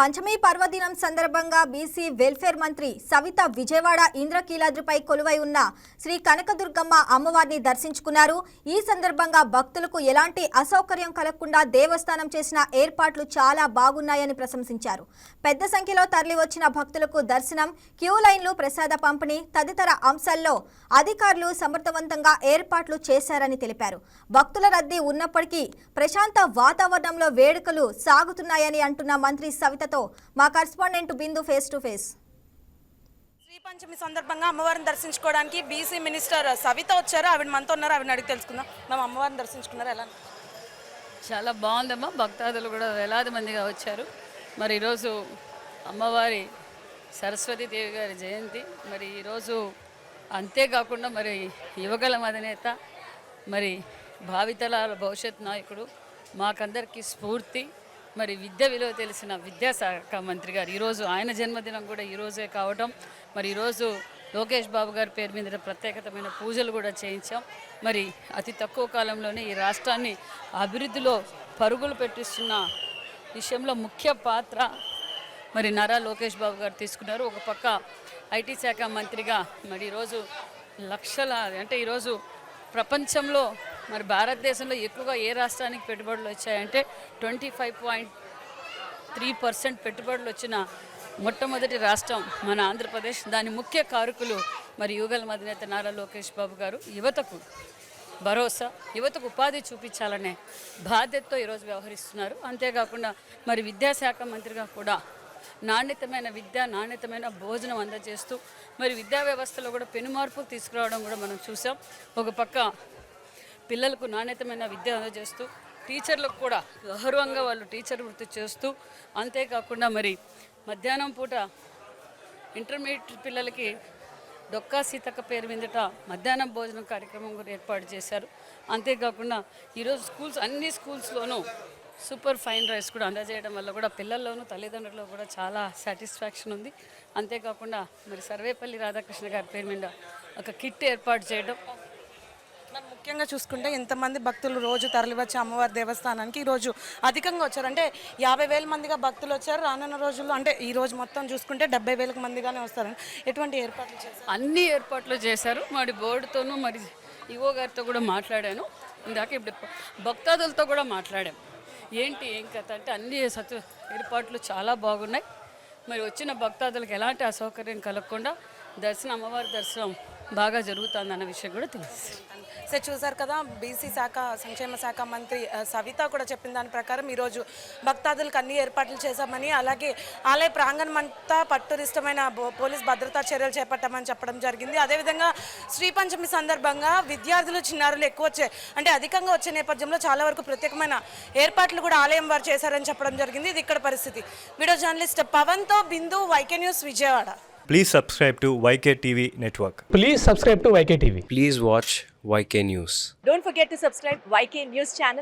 పంచమి పర్వదినం సందర్భంగా BC welfare మంత్రి సవిత విజయవాడ ఇంద్రకీలాద్రిపై కొలువై ఉన్న శ్రీ కనకదుర్గమ్మ అమ్మవారిని దర్శించుకున్నారు. ఈ సందర్భంగా భక్తులకు ఎలాంటి అసౌకర్యం కలగకుండా దేవస్థానం చేసిన ఏర్పాట్లు చాలా బాగున్నాయని ప్రశంసించారు. పెద్ద సంఖ్యలో తరలివచ్చిన భక్తులకు దర్శనం, క్యూ లైన్లు, ప్రసాద పంపిణీ తదితర అంశాల్లో అధికారులు సమర్థవంతంగా ఏర్పాట్లు చేశారని తెలిపారు. భక్తుల రద్దీ ఉన్నప్పటికీ ప్రశాంత వాతావరణంలో వేడుకలు సాగుతున్నాయని అంటున్న మంత్రి సవితతో మా correspondent Bindu face to face. Sri Panchami సందర్భంగా అమ్మవారిని దర్శించుకోవడానికి బీసీ మినిస్టర్ సవిత వచ్చారు. ఆవిడ మనతో ఉన్నారు. ఆవిడని అడిగి తెలుసుకుందాం. మేము అమ్మవారిని దర్శించుకున్నారు, ఎలా? చాలా బాగుందమ్మా. భక్తాదులు కూడా వేలాది మందిగా వచ్చారు. మరి ఈరోజు అమ్మవారి సరస్వతీదేవి గారి జయంతి. మరి ఈరోజు అంతేకాకుండా మరి యువగల అధినేత, మరి భావితరాల భవిష్యత్ నాయకుడు, మాకందరికీ స్ఫూర్తి, మరి విద్య విలువ తెలిసిన విద్యాశాఖ మంత్రి గారు ఈరోజు ఆయన జన్మదినం కూడా ఈరోజే కావటం, మరి ఈరోజు లోకేష్ బాబు గారి పేరు మీద ప్రత్యేకమైన పూజలు కూడా చేయించాం. మరి అతి తక్కువ కాలంలోనే ఈ రాష్ట్రాన్ని అభివృద్ధిలో పరుగులు పెట్టిస్తున్న విషయంలో ముఖ్య పాత్ర మరి నారా లోకేష్ బాబు గారు తీసుకున్నారు. ఒక పక్క ఐటీ శాఖ మంత్రిగా మరి ఈరోజు లక్షల అంటే ఈరోజు ప్రపంచంలో మరి భారతదేశంలో ఎక్కువగా ఏ రాష్ట్రానికి పెట్టుబడులు వచ్చాయంటే 25.3% పెట్టుబడులు వచ్చిన మొట్టమొదటి రాష్ట్రం మన ఆంధ్రప్రదేశ్. దాని ముఖ్య కారకులు మరి యువగల అధినేత నారా లోకేష్ బాబు గారు. యువతకు భరోసా, యువతకు ఉపాధి చూపించాలనే బాధ్యతతో ఈరోజు వ్యవహరిస్తున్నారు. అంతేకాకుండా మరి విద్యాశాఖ మంత్రిగా కూడా నాణ్యతమైన విద్య, నాణ్యతమైన భోజనం అందజేస్తూ మరి విద్యా వ్యవస్థలో కూడా పెనుమార్పులు తీసుకురావడం కూడా మనం చూసాం. ఒక పక్క పిల్లలకు నాణ్యతమైన విద్య అందజేస్తూ టీచర్లకు కూడా గౌరవంగా వాళ్ళు టీచర్ వృత్తి చేస్తూ, అంతేకాకుండా మరి మధ్యాహ్నం పూట ఇంటర్మీడియట్ పిల్లలకి డొక్కా సీతక్క పేరు మీదట మధ్యాహ్నం భోజనం కార్యక్రమం కూడా ఏర్పాటు చేశారు. అంతేకాకుండా ఈరోజు అన్ని స్కూల్స్లోనూ సూపర్ ఫైన్ రైస్ కూడా అందజేయడం వల్ల కూడా పిల్లల్లోనూ తల్లిదండ్రుల్లో కూడా చాలా సాటిస్ఫాక్షన్ ఉంది. అంతేకాకుండా మరి సర్వేపల్లి రాధాకృష్ణ గారి పేరు మీద ఒక కిట్ ఏర్పాటు చేయడం. మనం ముఖ్యంగా చూసుకుంటే ఇంతమంది భక్తులు రోజు తరలివచ్చే అమ్మవారి దేవస్థానానికి ఈరోజు అధికంగా వచ్చారు. అంటే 50,000 మందిగా భక్తులు వచ్చారు. రానున్న రోజుల్లో అంటే ఈ రోజు మొత్తం చూసుకుంటే 70,000 మందిగానే వస్తారు. ఎటువంటి ఏర్పాట్లు చేశారు? అన్ని ఏర్పాట్లు చేశారు. మరి బోర్డుతోనూ మరి ఈవో గారితో కూడా మాట్లాడాను. ఇందాక ఇప్పుడు భక్తాదులతో కూడా మాట్లాడాం. ఏంటి ఏం కథ అంటే అన్ని ఏర్పాట్లు చాలా బాగున్నాయి. మరి వచ్చిన భక్తాదులకు ఎలాంటి అసౌకర్యం కలగకుండా అమ్మవారి దర్శనం బాగా జరుగుతుందన్న విషయం కూడా తెలుసు. సార్ చూసారు కదా, బీసీ శాఖ సంక్షేమ శాఖ మంత్రి సవిత కూడా చెప్పిన దాని ప్రకారం ఈరోజు భక్తాదులకు అన్ని ఏర్పాట్లు చేశామని, అలాగే ఆలయ ప్రాంగణం అంతా పట్టురిష్టమైన పోలీస్ భద్రతా చర్యలు చేపట్టామని చెప్పడం జరిగింది. అదేవిధంగా శ్రీ పంచమి సందర్భంగా విద్యార్థులు, చిన్నారులు ఎక్కువ అంటే అధికంగా వచ్చే నేపథ్యంలో చాలా వరకు ప్రత్యేకమైన ఏర్పాట్లు కూడా ఆలయం వారు చేశారని చెప్పడం జరిగింది. ఇది ఇక్కడ పరిస్థితి. వీడియో జర్నలిస్ట్ పవన్తో Bindu, YK news, Vijayawada. Please subscribe to YK TV Network. Please subscribe to YK TV. Please watch YK News. Don't forget to subscribe YK News channel.